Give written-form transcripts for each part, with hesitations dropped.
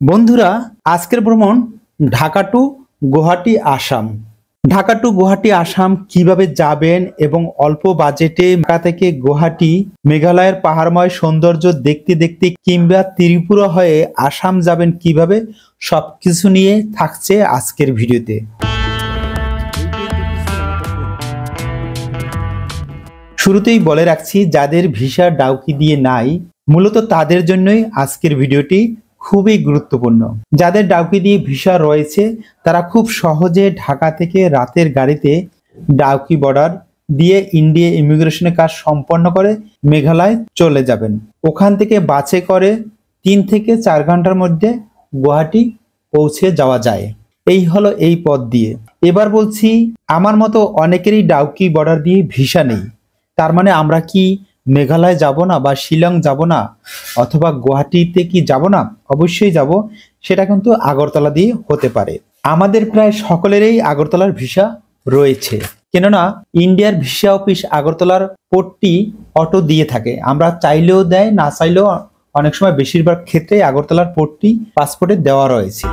বন্ধুরা, আজকের ভ্রমণ ঢাকা টু গুয়াহাটি আসাম। ঢাকা টু গুয়াহাটি আসাম কিভাবে যাবেন এবং অল্প বাজেটে ঢাকা থেকে গুয়াহাটি মেঘালয়ের পাহাড়ময় সৌন্দর্য দেখতে দেখতে কিংবা ত্রিপুরা হয়ে আসাম যাবেন কিভাবে, সবকিছু নিয়ে থাকছে আজকের ভিডিওতে। শুরুতেই বলে রাখছি, যাদের ভিসা ডাউকি দিয়ে নাই মূলত তাদের জন্যই আজকের ভিডিওটি খুবই গুরুত্বপূর্ণ। যাদের ডাউকি দিয়ে ভিসা রয়েছে তারা খুব সহজে ঢাকা থেকে রাতের গাড়িতে ডাউকি বর্ডার দিয়ে ইন্ডিয়া ইমিগ্রেশনের কাজ সম্পন্ন করে মেঘালয় চলে যাবেন। ওখান থেকে বাসে করে 3 থেকে 4 ঘন্টার মধ্যে গুয়াহাটি পৌঁছে যাওয়া যায়। এই হলো এই পথ দিয়ে। এবার বলছি, আমার মতো অনেকেরই ডাউকি বর্ডার দিয়ে ভিসা নেই। তার মানে আমরা কি মেঘালয় যাব না বা শিলং যাব না অথবা গুয়াহাটিতে কি যাব না? অবশ্যই যাব। সেটা কিন্তু আগরতলা দিয়ে হতে পারে। আমাদের প্রায় সকলেরই আগরতলার ভিসা রয়েছে, কেননা ইন্ডিয়ার ভিসা অফিস আগরতলার পোর্টটি অটো দিয়ে থাকে। আমরা চাইলেও দেয়, না চাইলেও অনেক সময় বেশিরভাগ ক্ষেত্রে আগরতলার পোর্টটি পাসপোর্টে দেওয়া রয়েছে।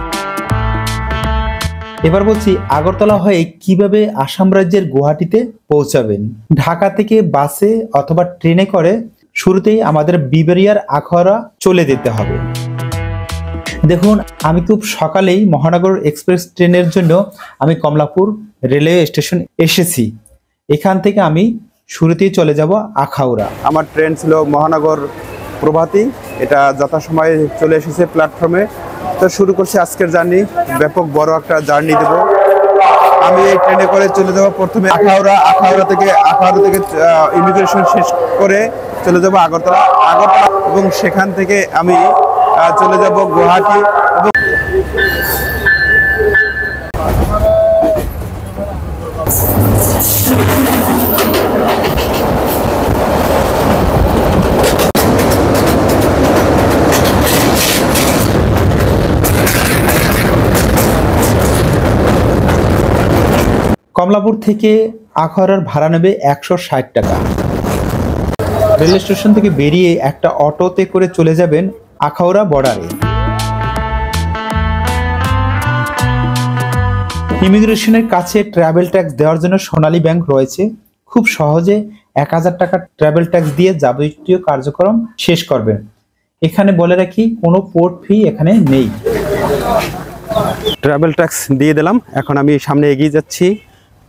এবার বলছি, আগরতলা হয়ে কিভাবে আসাম রাজ্যের গুয়াহাটিতে পৌঁছাবেন। ঢাকা থেকে বাসে অথবা ট্রেনে করে শুরুতেই আমাদের বিবেরিয়ার আখাউড়া চলে যেতে হবে। দেখুন, আমি খুব সকালেই মহানগর এক্সপ্রেস ট্রেনের জন্য আমি কমলাপুর রেলওয়ে স্টেশন এসেছি। এখান থেকে আমি শুরুতেই চলে যাব আখাউড়া। আমার ট্রেন ছিল মহানগর প্রভাতী, এটা যথাসময়ে চলে এসেছে প্ল্যাটফর্মে। তো শুরু করছি আজকের জার্নি। ব্যাপক বড় একটা জার্নি দেব আমি। এই ট্রেনে করে চলে যাব প্রথমে আখাউড়া থেকে ইমিগ্রেশন শেষ করে চলে যাব আগরতলা এবং সেখান থেকে আমি চলে যাব গুয়াহাটি। কমলাপুর থেকে আখাউড়ার ভাড়া নেবে 160 টাকা। রেল স্টেশন থেকে বেরিয়ে একটা অটোতে করে চলে যাবেন আখাউড়া বর্ডারে। ইমিগ্রেশনের কাছে ট্রাভেল ট্যাক্স দেওয়ার জন্য সোনালী ব্যাংক রয়েছে। খুব সহজে 1000 টাকা ট্রাভেল ট্যাক্স দিয়ে যাবতীয় কার্যক্রম শেষ করবেন। এখানে বলে রাখি, কোনো পোর্ট ফি এখানে নেই। ট্রাভেল ট্যাক্স দিয়ে দিলাম। এখন আমি সামনে এগিয়ে যাচ্ছি।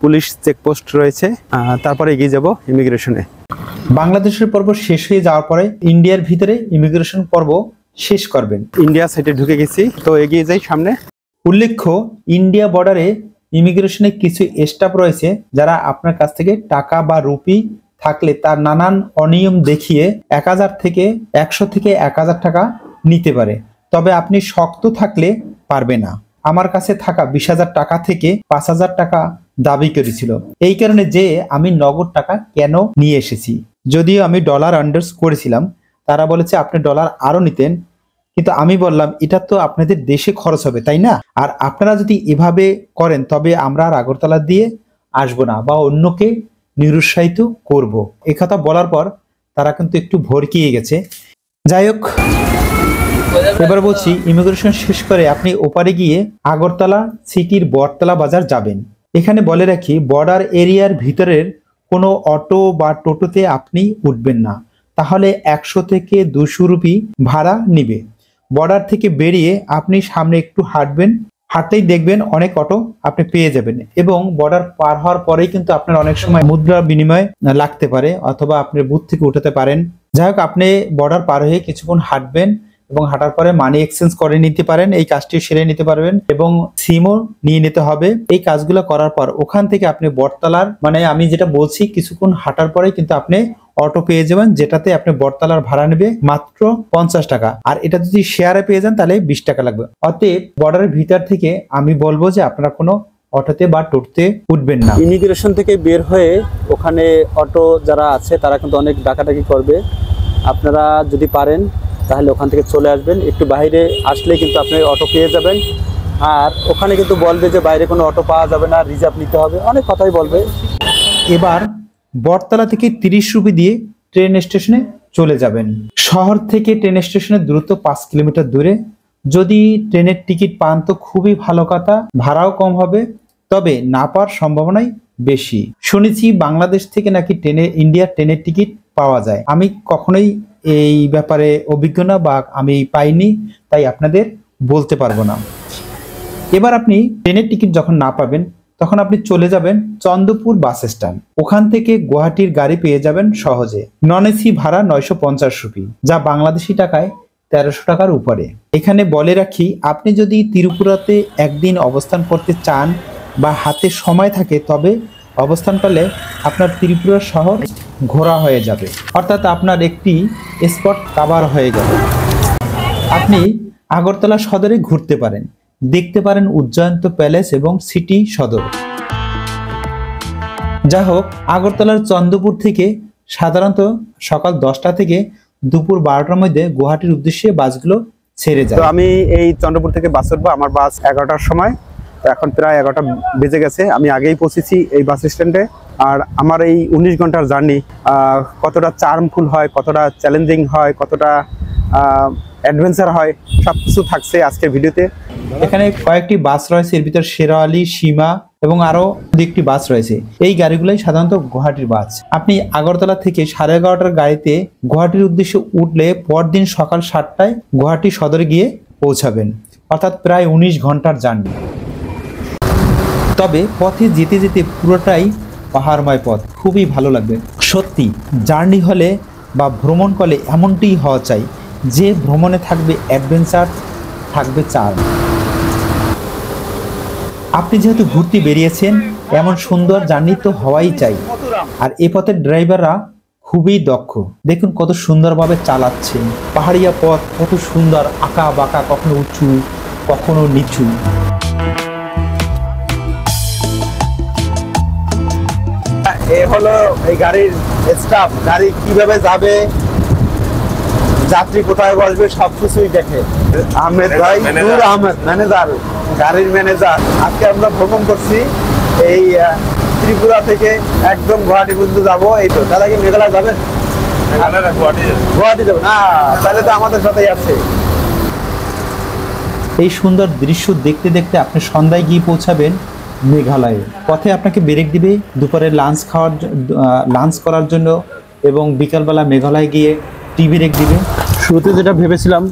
পুলিশ চেকপোস্ট রয়েছে, তারপরে এগিয়ে যাব ইমিগ্রেশনে। বাংলাদেশের পর্ব শেষ হয়ে যাওয়ার পরে ইন্ডিয়ার ভিতরে ইমিগ্রেশন পর্ব শেষ করবেন। ইন্ডিয়া সাইডে ঢুকে গেছি, তো এগিয়ে যাই সামনে। উল্লেখ্য, ইন্ডিয়া বর্ডারে ইমিগ্রেশনে কিছু স্টাফ রয়েছে যারা আপনার কাছ থেকে টাকা বা রুপি থাকলে তার নানান অনিয়ম দেখিয়ে 1000 থেকে 1000 টাকা নিতে পারে। তবে আপনি শক্ত থাকলে পারবে না। আমার কাছে থাকা 20,000 টাকা থেকে 5,000 টাকা দাবি করেছিল। এই কারণে যে আমি নগদ টাকা কেন নিয়ে এসেছি। যদিও আমি ডলার আন্ডার্স করেছিলাম, তারা বলেছে আপনি ডলার আরো নিতেন, কিন্তু আমি বললাম এটা তো আপনাদের দেশে খরচ হবে, তাই না? আর আপনারা যদি এভাবে করেন তবে আমরা আর আগরতলা দিয়ে আসবো না বা অন্যকে নিরুৎসাহিত করব। একথা বলার পর তারা কিন্তু একটু ভরকিয়ে গেছে। যাই হোক, এবার বলছি, ইমিগ্রেশন শেষ করে আপনি ওপারে গিয়ে আগরতলা সিটির বটতলা বাজার যাবেন। এখানে বলে রাখি, বর্ডার এরিয়ার ভিতরের কোনো অটো বা টোটোতে আপনি উঠবেন না, তাহলে 100 থেকে 200 রুপি ভাড়া নিবে। বর্ডার থেকে বেরিয়ে আপনি সামনে একটু হাঁটবেন, হাঁটতেই দেখবেন অনেক অটো আপনি পেয়ে যাবেন। এবং বর্ডার পার হওয়ার পরেই কিন্তু আপনার অনেক সময় মুদ্রা বিনিময় লাগতে পারে, অথবা আপনি বুথ থেকে উঠাতে পারেন। যাই হোক, আপনি বর্ডার পার হয়ে কিছুক্ষণ হাঁটবেন এবং হাঁটার পরে মানি এক্সচেঞ্জ করে নিতে পারেন, এই কাজটি সেরে নিতে পারবেন এবং সিমও নিয়ে নিতে হবে। এই কাজগুলো করার পর ওখান থেকে আপনি বটতলার, মানে আমি যেটা বলছি, কিছুক্ষণ হাঁটার পরে কিন্তু আপনি অটো পেয়ে যাবেন, যেটাতে আপনি বটতলার ভাড়া নেবে মাত্র 50 টাকা। আর এটা যদি শেয়ারে পেয়ে যান তাহলে 20 টাকা লাগবে। অতএব বর্ডারের ভিতর থেকে আমি বলবো যে আপনারা কোনো অটোতে বা টোটোতে উঠবেন না। ইমিগ্রেশন থেকে বের হয়ে ওখানে অটো যারা আছে তারা কিন্তু অনেক ডাকাডাকি করবে। আপনারা যদি পারেন তাহলে ওখান থেকে চলে আসবেন। একটু বাইরে আসলে কিন্তু আপনি অটো পেয়ে যাবেন। আর ওখানে কিন্তু বলবে যে বাইরে কোনো অটো পাওয়া যাবে না, রিজার্ভ নিতে হবে, অনেক কথাই বলবে। এবার বটতলা থেকে 30 রুপি দিয়ে ট্রেন স্টেশনে চলে যাবেন। শহর থেকে ট্রেন স্টেশনের দূরত্ব 5 কিলোমিটার দূরে। যদি ট্রেনের টিকিট পান তো খুবই ভালো কথা, ভাড়াও কম হবে, তবে না পাওয়ার সম্ভাবনাই বেশি। শুনেছি বাংলাদেশ থেকে নাকি ইন্ডিয়ার ট্রেনের টিকিট পাওয়া যায়। আমি কখনোই এই ব্যাপারে অভিজ্ঞ না বা আমি পাইনি, তাই আপনাদের বলতে পারবো না। এবার আপনি ট্রেনের টিকিট যখন না পাবেন তখন আপনি চলে যাবেন চন্দ্রপুর বাস স্ট্যান্ড। ওখান থেকে গুয়াহাটির গাড়ি পেয়ে যাবেন সহজে। নন এসি ভাড়া 950 রুপি, যা বাংলাদেশি টাকায় 1300 টাকার উপরে। এখানে বলে রাখি, আপনি যদি ত্রিপুরাতে একদিন অবস্থান করতে চান বা হাতে সময় থাকে তবে অবস্থানকালে আপনার ত্রিপুরা শহর ঘোরা হয়ে যাবে, অর্থাৎ আপনার একটি স্পট কাভার হয়ে যাবে। আপনি আগরতলা সদরে ঘুরতে পারেন, দেখতে পারেন উজ্জয়ন্ত প্যালেস এবং সিটি সদর। যা হোক, আগরতলার চন্দ্রপুর থেকে সাধারণত সকাল 10টা থেকে দুপুর 12টার মধ্যে গুয়াহাটির উদ্দেশ্যে বাসগুলো ছেড়ে যায়। তো আমি এই চন্দ্রপুর থেকে বাস উঠবো, আমার বাস 11টার সময়। তো এখন প্রায় 11টা বেজে গেছে, আমি আগেই পৌঁছেছি এই বাস স্ট্যান্ডে। আর আমার এই 19 ঘন্টার জার্নি কতটা চার্মফুল হয়, কতটা চ্যালেঞ্জিং হয়, কতটা অ্যাডভেঞ্চার হয়, সবকিছু থাকছে আজকের ভিডিওতে। এখানে কয়েকটি বাস রয়েছে, এর ভিতর শেরাওয়ালি, সীমা এবং আরো একটি বাস রয়েছে। এই গাড়িগুলোই সাধারণত গুয়াহাটির বাস। আপনি আগরতলা থেকে 11:30টার গাড়িতে গুয়াহাটির উদ্দেশ্যে উঠলে পরদিন সকাল 7টায় গুয়াহাটি সদরে গিয়ে পৌঁছাবেন, অর্থাৎ প্রায় 19 ঘন্টার জার্নি। তবে পথে যেতে যেতে পুরোটাই পাহাড়ময় পথ, খুবই ভালো লাগবে। সত্যি জার্নি হলে বা ভ্রমণ করলে এমনটি হওয়া চাই যে ভ্রমণে থাকবে অ্যাডভেঞ্চার, থাকবে চার্ম। আপনি যেহেতু ঘুরতে বেরিয়েছেন, এমন সুন্দর জার্নি তো হওয়াই চাই। আর এ পথের ড্রাইভাররা খুবই দক্ষ, দেখুন কত সুন্দরভাবে চালাচ্ছেন। পাহাড়িয়া পথ কত সুন্দর, আঁকা বাঁকা, কখনো উঁচু কখনো নিচু। এ হলো এই গাড়ির স্টাফ, গাড়ি কিভাবে যাবে, যাত্রী কোথায় বসবে, সবকিছুই দেখে। আহমেদ ভাই, নূর আহমেদ ম্যানেজার, গাড়ির ম্যানেজার। আজকে আমরা ভ্রমণ করছি এই ত্রিপুরা থেকে একদম গুয়াহাটি পর্যন্ত যাবো। এই তো দাদা, কি মেঘালয় যাবেন? গুয়াহাটি যাবেন? না, তাহলে তো আমাদের সাথেই আছে। এই সুন্দর দৃশ্য দেখতে দেখতে আপনি সন্ধ্যায় গিয়ে পৌঁছাবেন মেঘালয়ে। পথে আপনাকে ব্রেক দিবে দুপুরে লাঞ্চ করার জন্য, এবং বিকালবেলা মেঘালয় গিয়ে টি ব্রেক দিবে। শুরুতে যেটা ভেবেছিলাম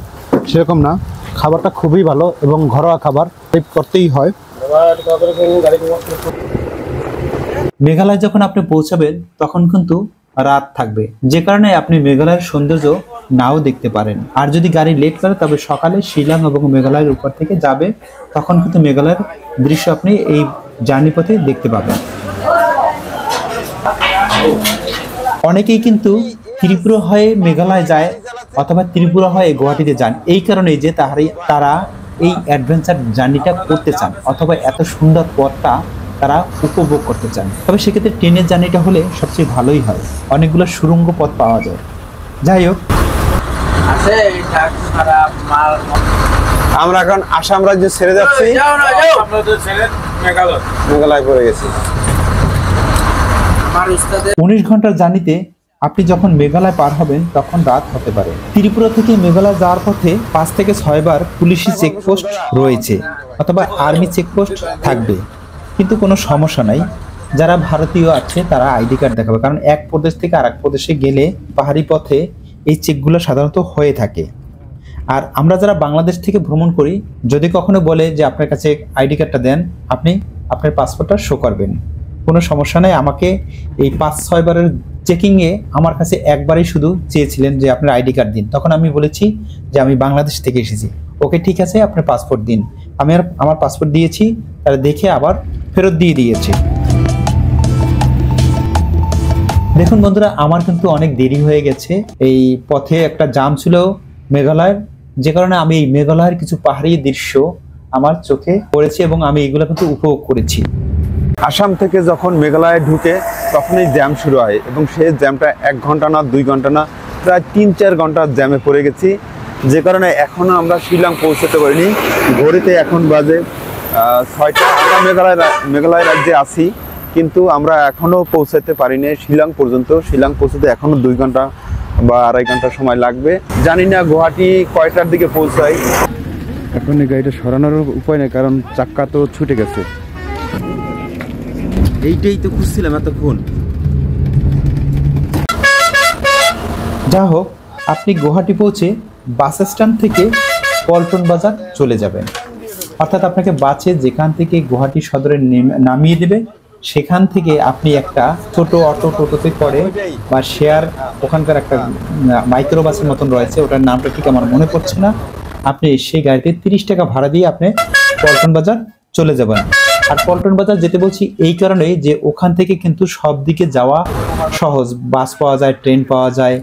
সেরকম না, খাবারটা খুবই ভালো এবং ঘরোয়া খাবার করতেই হয়। মেঘালয় যখন আপনি পৌঁছাবেন তখন কিন্তু রাত থাকবে, যে কারণে আপনি মেঘালয়ের সৌন্দর্য নাও দেখতে পারেন। আর যদি গাড়ি লেট করে তবে সকালে শিলং এবং মেঘালয়ের উপর থেকে যাবে, তখন কিন্তু মেঘালয়ের দৃশ্য আপনি এই জার্নি পথে দেখতে পাবেন। অনেকেই কিন্তু ত্রিপুরা হয়ে মেঘালয় যায় অথবা ত্রিপুরা হয়ে গুয়াহাটিতে যান, এই কারণে যে তারা এই অ্যাডভেঞ্চার জার্নিটা করতে চান অথবা এত সুন্দর পথটা তারা উপভোগ করতে চান। তবে সেক্ষেত্রে ট্রেনের জার্নিটা হলে সবচেয়ে ভালোই হয়, অনেকগুলো সুড়ঙ্গ পথ পাওয়া যায়। যাই হোক, আমরা এখন আসাম রাজ্য ছেড়ে যাচ্ছি, মেঘালয় পড়ে গেছি। 19 ঘন্টার জার্নিতে আপনি যখন মেঘালয় পার হবেন তখন রাত হতে পারে। ত্রিপুরা থেকে মেঘালয় যাওয়ার পথে 5 থেকে 6 বার পুলিশি চেকপোস্ট রয়েছে অথবা আর্মি চেকপোস্ট থাকবে, কিন্তু কোনো সমস্যা নাই। যারা ভারতীয় আছে তারা আইডি কার্ড দেখাবে, কারণ এক প্রদেশ থেকে আরেক প্রদেশে গেলে পাহাড়ি পথে এই চেকগুলো সাধারণত হয়ে থাকে। আর আমরা যারা বাংলাদেশ থেকে ভ্রমণ করি, যদি কখনো বলে যে আপনার কাছে আইডি কার্ডটা দেন, আপনি আপনার পাসপোর্টটা শো করবেন, কোনো সমস্যা নেই। আমাকে এই 5-6 বারের চেকিংয়ে আমার কাছে একবারই শুধু চেয়েছিলেন যে আপনার আইডি কার্ড দিন, তখন আমি বলেছি যে আমি বাংলাদেশ থেকে এসেছি। ওকে, ঠিক আছে, আপনার পাসপোর্ট দিন। আমি আমার পাসপোর্ট দিয়েছি, তারা দেখে আবার ফেরত দিয়ে দিয়েছে। দেখুন বন্ধুরা, আমার কিন্তু অনেক দেরি হয়ে গেছে। এই পথে একটা জাম ছিল মেঘালয়ের, যে কারণে আমি এই মেঘালয়ের কিছু পাহাড়ি দৃশ্য আমার চোখে পড়েছে এবং আমি এগুলো কিন্তু উপভোগ করেছি। আসাম থেকে যখন মেঘালয়ে ঢুকে তখনই জ্যাম শুরু হয়, এবং সেই জ্যামটা 1 ঘন্টা না 2 ঘন্টা না, প্রায় 3-4 ঘন্টার জ্যামে পড়ে গেছি, যে কারণে এখনও আমরা শিলং পৌঁছতে পারিনি। ঘড়িতে এখন বাজে 6টা। আমরা মেঘালয় রাজ্যে আছি, কিন্তু আমরা এখনও পৌঁছাতে পারিনি শিলং পর্যন্ত। শিলং পৌঁছতে এখনও 2 ঘন্টা বা 2.5 ঘন্টা সময় লাগবে। জানি না গুয়াহাটি কয়টার দিকে পৌঁছাই। এখন এই গাড়িটা সরানোর উপায় নেই, কারণ চাক্কা তো ছুটে গেছে। এইটাই তো খুঁজছিলাম এতক্ষণ। যা হোক, আপনি গুয়াহাটি পৌঁছে বাস স্ট্যান্ড থেকে পল্টন বাজার চলে যাবেন। অর্থাৎ আপনাকে বাসে যেখান থেকে গুয়াহাটি সদরে নামিয়ে দেবে, সেখান থেকে আপনি একটা ছোট অটো টোটোতে করে বা শেয়ার, ওখানকার একটা মাইক্রো বাসের মতন রয়েছে, ওটার নামটা ঠিক আমার মনে পড়ছে না, আপনি সেই গাড়িতে 30 টাকা ভাড়া দিয়ে আপনি পল্টন বাজার চলে যাবেন। আর পল্টন বাজার যেতে বলছি এই কারণে যে ওখান থেকে কিন্তু সব দিকে যাওয়া সহজ, বাস পাওয়া যায়, ট্রেন পাওয়া যায়,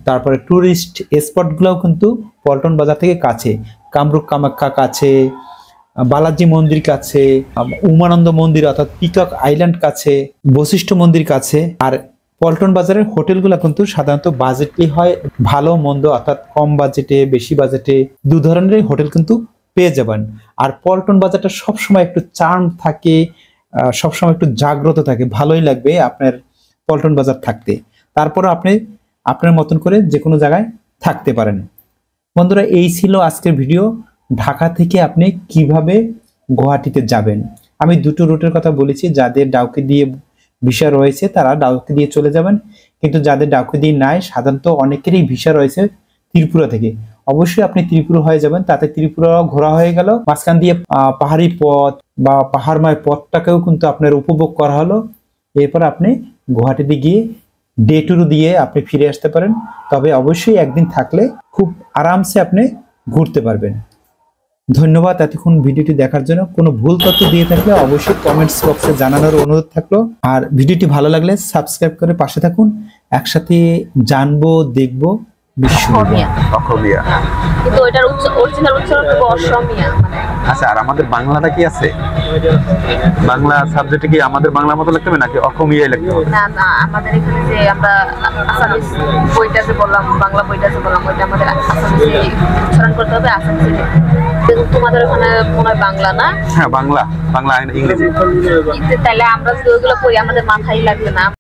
তারপরে টুরিস্ট স্পটগুলোও কিন্তু পল্টন বাজার থেকে কাছে। কামরূপ কামাখ্যা কাছে, বালাজি মন্দির কাছে, উমানন্দ মন্দির অর্থাৎ পিকক আইল্যান্ড কাছে, বশিষ্ঠ মন্দির কাছে। আর পল্টন বাজারের হোটেলগুলো কিন্তু সাধারণত বাজেটলি হয়, ভালো মন্দ অর্থাৎ কম বাজেটে বেশি বাজেটে দু ধরনের হোটেল কিন্তু পেয়ে যাবেন। আর পল্টন বাজারটা সবসময় একটু চার্ম থাকে, সবসময় একটু জাগ্রত থাকে, ভালোই লাগবে আপনার পল্টন বাজার থাকতে। তারপরে আপনি আপনার মতন করে যে কোনো জায়গায় থাকতে পারেন। বন্ধুরা, এই ছিল আজকের ভিডিও। ঢাকা থেকে আপনি কিভাবে গুয়াহাটিতে যাবেন। আমি দুটো রুটের কথা বলেছি। যাদের ডাউকি দিয়ে ভিসা রয়েছে তারা ডাউকি দিয়ে চলে যাবেন, কিন্তু যাদের ডাউকি দিয়ে নাই, সাধারণত অনেকেরই ভিসা রয়েছে ত্রিপুরা থেকে, অবশ্যই আপনি ত্রিপুরা হয়ে যাবেন। তাতে ত্রিপুরা ঘোরা হয়ে গেল, মাঝখান দিয়ে পাহাড়ি পথ বা পাহাড়ময় পথটাকেও কিন্তু আপনার উপভোগ করা হলো। এরপর আপনি গুয়াহাটিতে গিয়ে ডে ট্যুর দিয়ে আপনি ফিরে আসতে পারেন। তবে অবশ্যই একদিন থাকলে খুব আরামসে আপনি ঘুরতে পারবেন। ধন্যবাদ এতক্ষণ ভিডিওটি দেখার জন্য। কোনো ভুল তথ্য দিয়ে থাকলে অবশ্যই কমেন্টস বক্সে জানানোর অনুরোধ থাকলো। আর ভিডিওটি ভালো লাগলে সাবস্ক্রাইব করে পাশে থাকুন। একসাথে জানবো, দেখবো বিশ্ব। অসমীয়া, কিন্তু ওইটার অরিজিনাল উচ্চারণ হবে অসমীয়া। আচ্ছা, আর আমাদের বাংলাটা কি আছে? বাংলা সাবজেক্টে কি আমাদের বাংলা মতো লিখতে হবে নাকি অসমীয়াই লিখতে হবে? না না, আমাদের এখানে যে আমরা আসামিস বইটা যে বললাম, বাংলা বইটা যে বললাম, ওইটা আমাদের আসামিসে উচ্চারণ করতে হবে, আসামিসে। কিন্তু তোমাদের ওখানে মনে হয় বাংলা না? হ্যাঁ, বাংলা, বাংলা ইংরেজি। তাহলে আমরা যদি ওইগুলো পড়ি আমাদের মাথায় লাগবে না।